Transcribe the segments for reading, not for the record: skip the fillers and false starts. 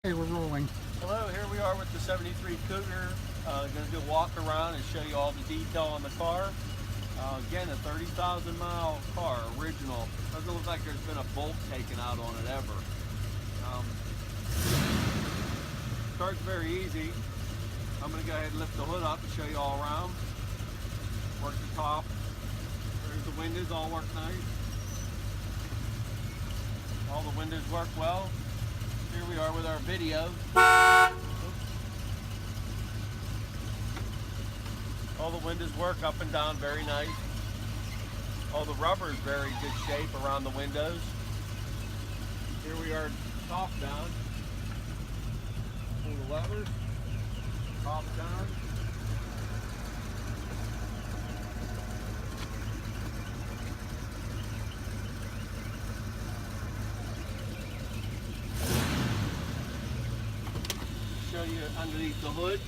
Okay, we're rolling. Hello, here we are with the 73 Cougar. Going to do a walk around and show you all the detail on the car. Again, a 30,000 mile car, original. Doesn't look like there's been a bolt taken out on it ever. Starts very easy. I'm going to go ahead and lift the hood up and show you all around. Work the top. There's the windows, all work nice. All the windows work well. Here we are with our video. All the windows work up and down very nice. All the rubber is very good shape around the windows. Here we are top down. Pull the levers, top down. Show you underneath the hood.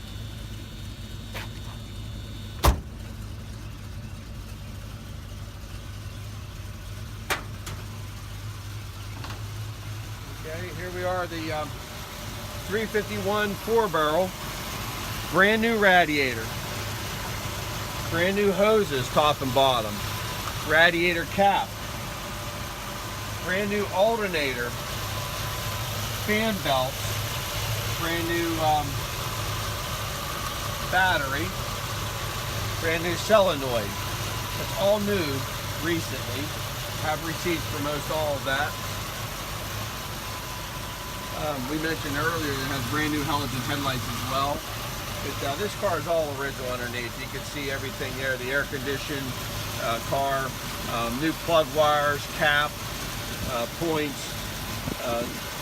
Okay, here we are, the 351 4-barrel, brand new radiator, brand new hoses top and bottom, radiator cap, brand new alternator, fan belts, brand new battery, brand new solenoid. That's all new recently. Have receipts for most all of that. We mentioned earlier it has brand new halogen headlights as well. But this car is all original underneath. You can see everything there, the air conditioned car, new plug wires, cap, points,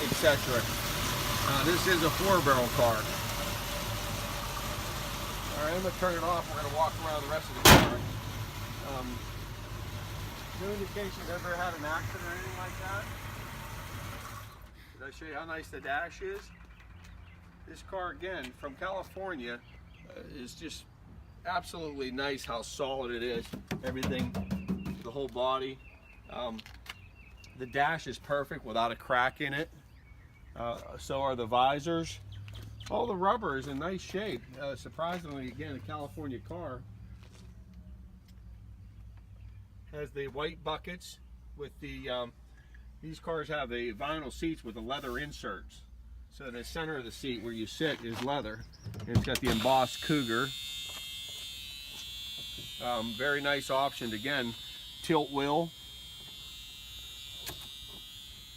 etc. This is a 4-barrel car. Alright, I'm going to turn it off. We're going to walk around the rest of the car. No indication you've ever had an accident or anything like that. Did I show you how nice the dash is? This car, again, from California, is just absolutely nice how solid it is. Everything, the whole body. The dash is perfect without a crack in it. So are the visors. All the rubber is in nice shape. Surprisingly, again, a California car. Has the white buckets with the these cars have the vinyl seats with the leather inserts. So the center of the seat where you sit is leather. And it's got the embossed Cougar. Very nice option. Again, tilt wheel.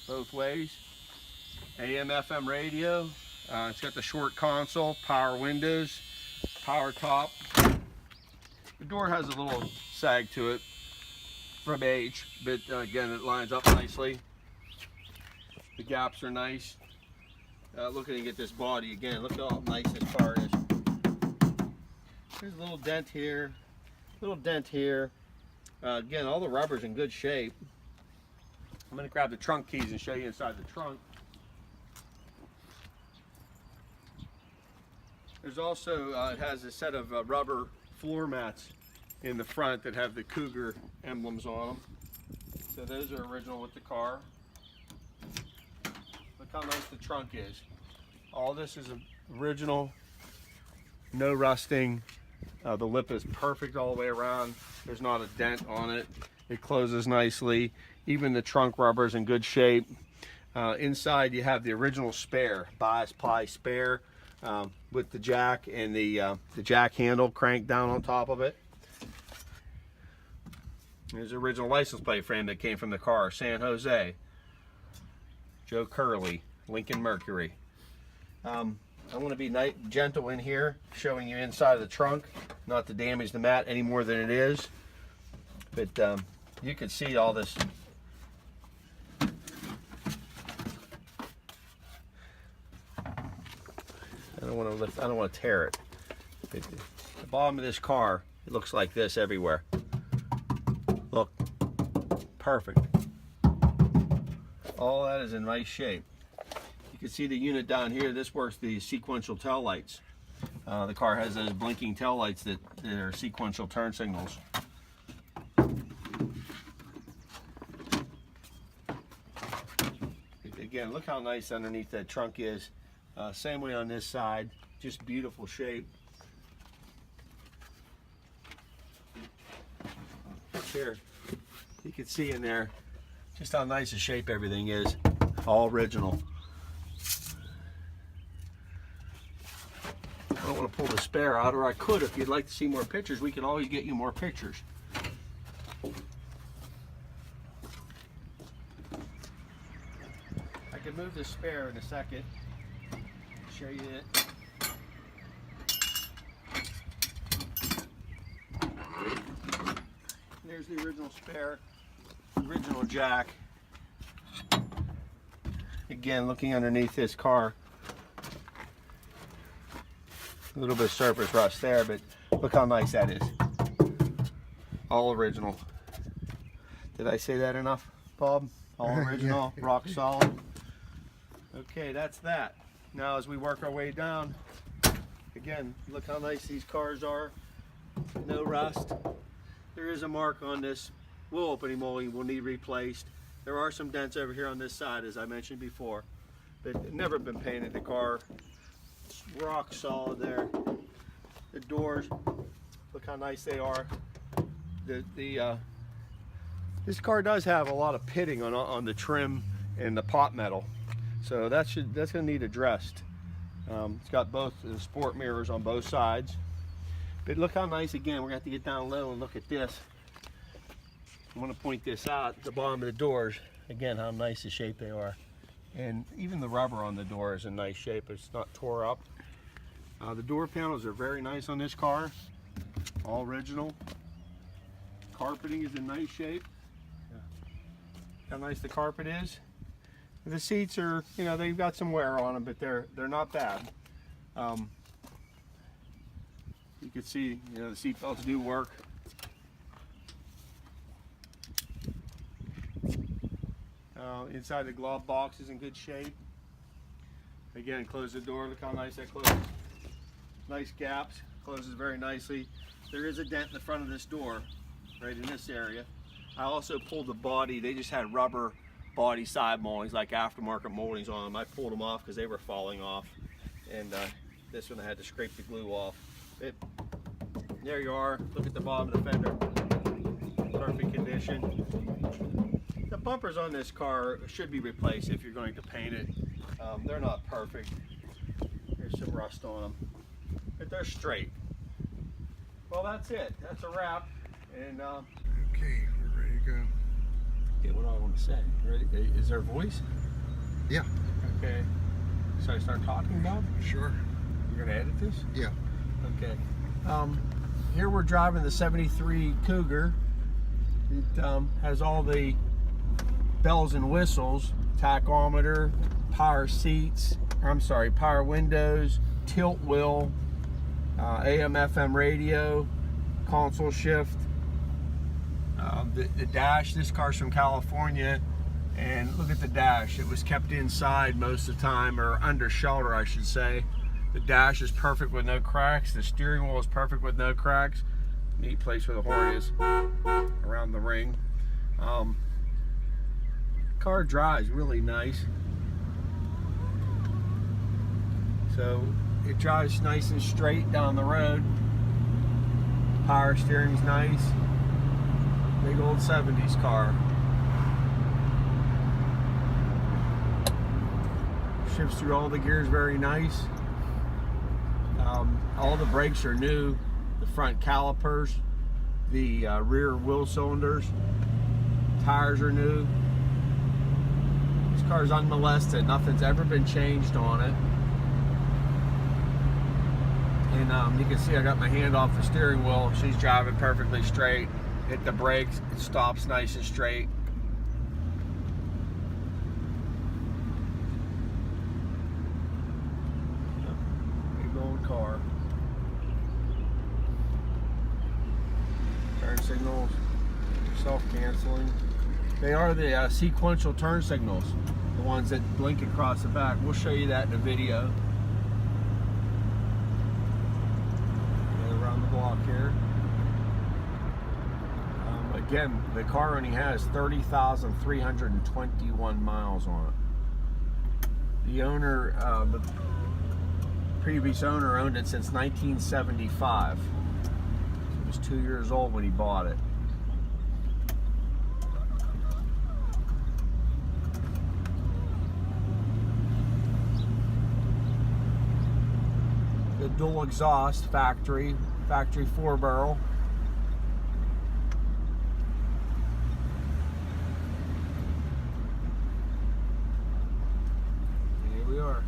Both ways. AM, FM radio. It's got the short console, power windows, power top. The door has a little sag to it from age, but again, it lines up nicely. The gaps are nice. Looking at this body again, look how nice this car is. There's a little dent here, little dent here. Again, all the rubber's in good shape. I'm going to grab the trunk keys and show you inside the trunk. There's also, it has a set of rubber floor mats in the front that have the Cougar emblems on them. So those are original with the car. Look how nice the trunk is. All this is original, no rusting. The lip is perfect all the way around. There's not a dent on it. It closes nicely. Even the trunk rubber is in good shape. Inside you have the original spare, bias ply spare with the jack and the jack handle cranked down on top of it. There's the original license plate frame that came from the car, San Jose. Joe Curley, Lincoln Mercury. I want to be gentle in here, showing you inside of the trunk, not to damage the mat any more than it is. But you can see all this. I don't want to lift. I don't want to tear it. The bottom of this car, it looks like this everywhere. Look, perfect. All that is in nice shape. You can see the unit down here. This works the sequential tail lights. The car has those blinking tail lights that are sequential turn signals. Again, look how nice underneath that trunk is. Same way on this side, just beautiful shape. Here, you can see in there just how nice a shape everything is. All original. I don't want to pull the spare out, or I could if you'd like to see more pictures. We can always get you more pictures. I can move the spare in a second. Show you it. There's the original spare, original jack. Again, looking underneath this car, a little bit of surface rust there, but look how nice that is. All original. Did I say that enough, Bob? All original, yeah. Rock solid. Okay, that's that. Now as we work our way down, again, look how nice these cars are. No rust. There is a mark on this wheel opening molding will need replaced. There are some dents over here on this side, as I mentioned before, but never been painted. The car, it's rock solid there. The doors, look how nice they are. This car does have a lot of pitting on the trim and the pot metal, so that's going to need addressed. It's got both the sport mirrors on both sides. But look how nice, again, we're going to have to get down low and look at this. I want to point this out at the bottom of the doors. Again, how nice the shape they are. And even the rubber on the door is in nice shape. It's not tore up. The door panels are very nice on this car. All original. Carpeting is in nice shape. How nice the carpet is. The seats are, you know, they've got some wear on them, but they're not bad. You can see, you know, the seat belts do work. Inside the glove box is in good shape. Again, close the door. Look how nice that closes. Nice gaps. Closes very nicely. There is a dent in the front of this door, right in this area. I also pulled the body. They just had rubber body side moldings, like aftermarket moldings on them. I pulled them off because they were falling off, and this one I had to scrape the glue off. There you are. Look at the bottom of the fender. Perfect condition. The bumpers on this car should be replaced if you're going to paint it. They're not perfect. There's some rust on them, but they're straight. Well, that's it. That's a wrap. And okay, we're ready to go. Okay, what do I want to say? Ready? Is there a voice? Yeah. Okay. So I start talking, Bob? Sure. You're gonna edit this? Yeah. Okay. Here we're driving the 73 Cougar. It has all the bells and whistles, tachometer, power seats, power windows, tilt wheel, AM FM radio, console shift. The dash, this car's from California, and look at the dash. It was kept inside most of the time, or under shelter I should say. The dash is perfect with no cracks. The steering wheel is perfect with no cracks. Neat place where the horn is, around the ring. Car drives really nice. So it drives nice and straight down the road. Power steering's nice. Big old 70s car. Shifts through all the gears very nice. All the brakes are new. The front calipers, the rear wheel cylinders, tires are new. This car's unmolested. Nothing's ever been changed on it. And you can see I got my hand off the steering wheel. She's driving perfectly straight. Hit the brakes, it stops nice and straight. Big old car. Turn signals, self-canceling. They are the sequential turn signals, the ones that blink across the back. We'll show you that in a video. Around the block here. Again, the car only has 30,321 miles on it. The owner, Previous owner owned it since 1975. He was 2 years old when he bought it. The dual exhaust, factory 4-barrel. Here we are.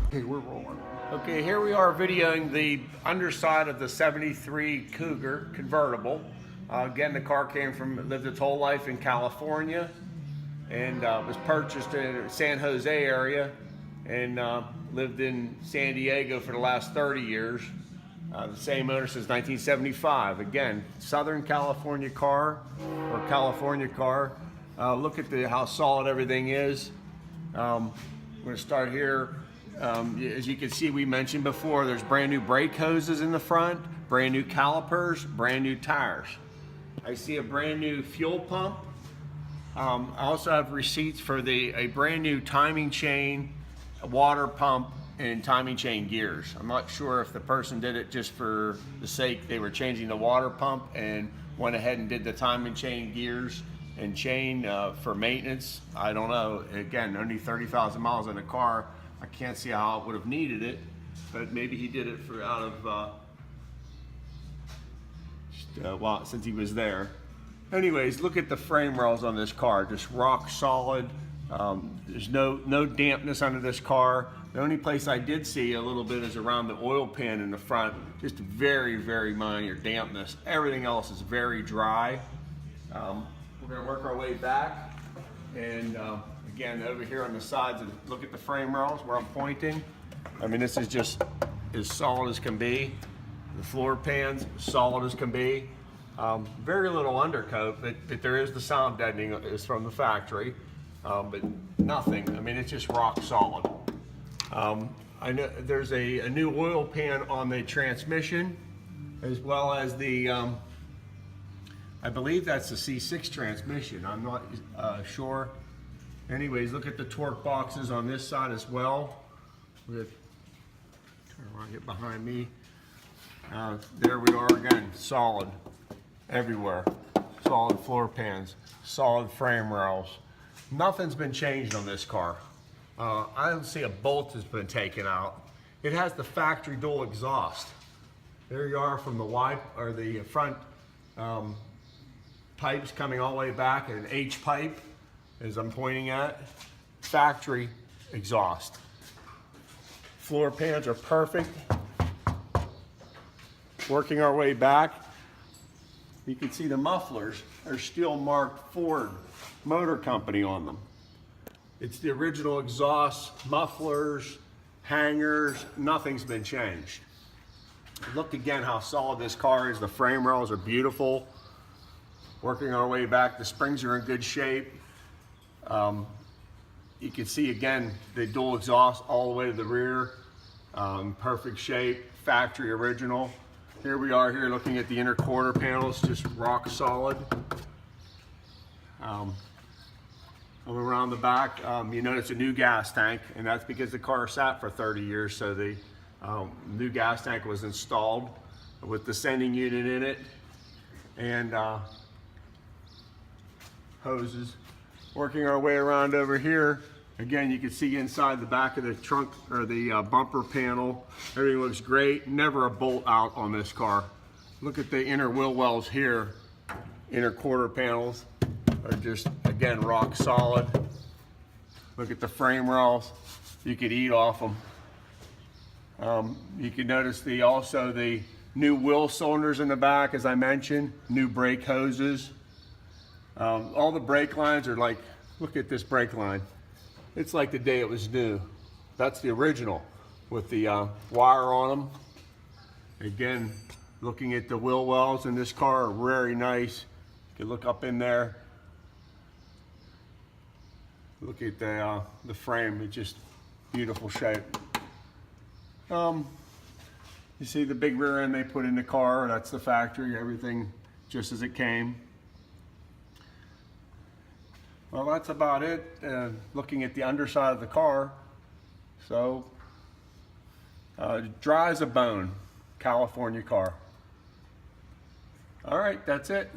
Okay, we're rolling. Okay, here we are videoing the underside of the 73 Cougar convertible. Again, the car lived its whole life in California and was purchased in the San Jose area and lived in San Diego for the last 30 years. The same owner since 1975. Again, Southern California car or California car. Look at how solid everything is. We're going to start here. As you can see, we mentioned before, there's brand new brake hoses in the front, brand new calipers, brand new tires. I see a brand new fuel pump. I also have receipts for a brand new timing chain, a water pump, and timing chain gears. I'm not sure if the person did it just for the sake they were changing the water pump and went ahead and did the timing chain gears and chain for maintenance. I don't know. Again, only 30,000 miles in a car. I can't see how it would have needed it, but maybe he did it since he was there. Anyways, look at the frame rails on this car, just rock solid. There's no dampness under this car. The only place I did see a little bit is around the oil pan in the front, just very, very minor dampness. Everything else is very dry. We're gonna work our way back, and again, over here on the sides, look at the frame rails where I'm pointing. I mean, this is just as solid as can be. The floor pans, solid as can be. Very little undercoat, but there is the sound deadening is from the factory, but nothing. I mean, it's just rock solid. I know there's a new oil pan on the transmission, as well as the, I believe that's the C6 transmission. I'm not sure. Anyways, look at the torque boxes on this side as well. Turn around, get behind me. There we are again, solid everywhere. Solid floor pans, solid frame rails. Nothing's been changed on this car. I don't see a bolt has been taken out. It has the factory dual exhaust. There you are from the front pipes coming all the way back, an H pipe, as I'm pointing at, factory exhaust. Floor pans are perfect. Working our way back, you can see the mufflers are still marked Ford Motor Company on them. It's the original exhaust, mufflers, hangers, nothing's been changed. Look again how solid this car is. The frame rails are beautiful. Working our way back, the springs are in good shape. You can see again the dual exhaust all the way to the rear, perfect shape, factory original. Here we are here looking at the inner quarter panels, just rock solid. Around the back, you notice a new gas tank, and that's because the car sat for 30 years, so the new gas tank was installed with the sending unit in it, and hoses. Working our way around over here, again, you can see inside the back of the trunk or the bumper panel. Everything looks great. Never a bolt out on this car. Look at the inner wheel wells here. Inner quarter panels are just, again, rock solid. Look at the frame rails. You could eat off them. You can notice also the new wheel cylinders in the back, as I mentioned, new brake hoses. All the brake lines are like, look at this brake line. It's like the day it was new. That's the original with the wire on them. Again, looking at the wheel wells in this car are very nice. You can look up in there. Look at the frame, it's just beautiful shape. You see the big rear end they put in the car, that's the factory, everything just as it came. Well, that's about it. Looking at the underside of the car, So, dry as a bone, California car. All right, that's it.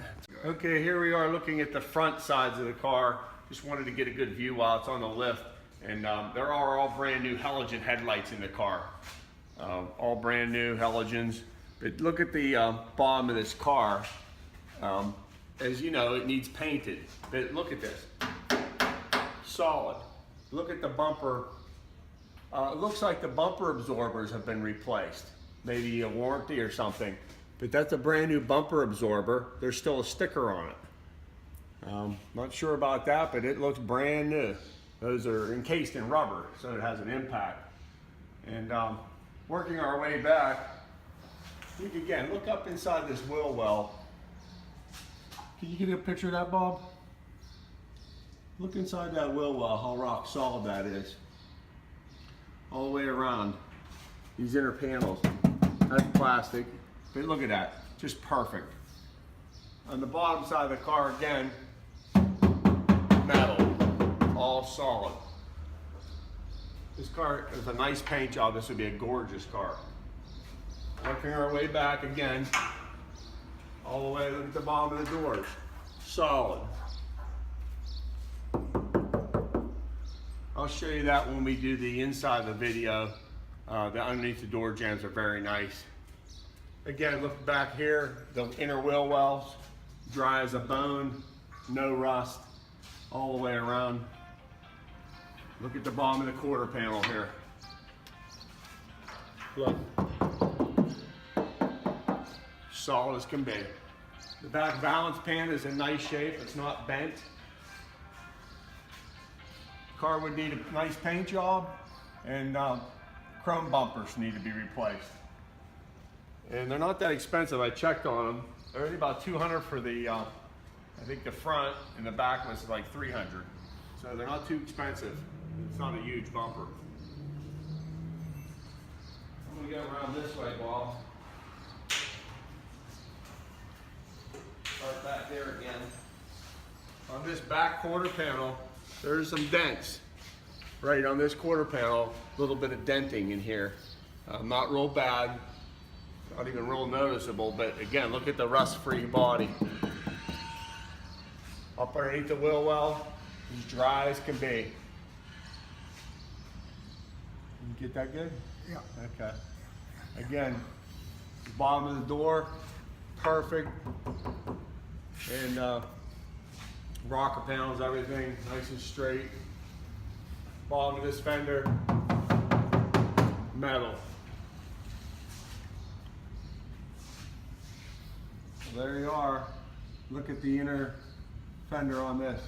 Okay, here we are looking at the front sides of the car. Just wanted to get a good view while it's on the lift. And there are all brand new halogen headlights in the car. All brand new halogens. But look at the bottom of this car. As you know, it needs painted. But look at this. Solid. Look at the bumper. It looks like the bumper absorbers have been replaced. Maybe a warranty or something. But that's a brand new bumper absorber. There's still a sticker on it. Not sure about that, but it looks brand new. Those are encased in rubber, so it has an impact. And working our way back, you can again look up inside this wheel well. Can you get a picture of that, Bob? Look inside that wheel well, how rock solid that is. All the way around. These inner panels, that's plastic. But look at that, just perfect. On the bottom side of the car, again, metal, all solid. This car is a nice paint job. This would be a gorgeous car. Working our way back again, all the way, look at the bottom of the doors, solid. I'll show you that when we do the inside of the video. The underneath the door jambs are very nice. Again, look back here, the inner wheel wells, dry as a bone, no rust, all the way around. Look at the bottom of the quarter panel here. Look, solid as can be. The back balance pan is in nice shape, it's not bent. Car would need a nice paint job, and chrome bumpers need to be replaced. And they're not that expensive. I checked on them. They're only about $200 for the, I think the front, and the back was like $300. So they're not too expensive. It's not a huge bumper. I'm gonna go around this way, Bob. Start back there again. On this back quarter panel, there's some dents. Right on this quarter panel, a little bit of denting in here. Not real bad. Not even real noticeable, but again, look at the rust-free body. Up underneath the wheel well, as dry as can be. You get that good? Yeah. Okay. Again, bottom of the door, perfect. And rocker panels, everything nice and straight. Bottom of this fender, metal. There you are. Look at the inner fender on this.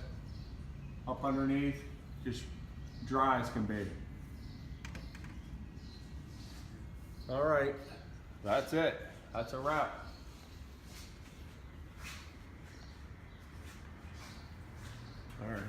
Up underneath, just dry as can be. All right, that's it. That's a wrap. All right.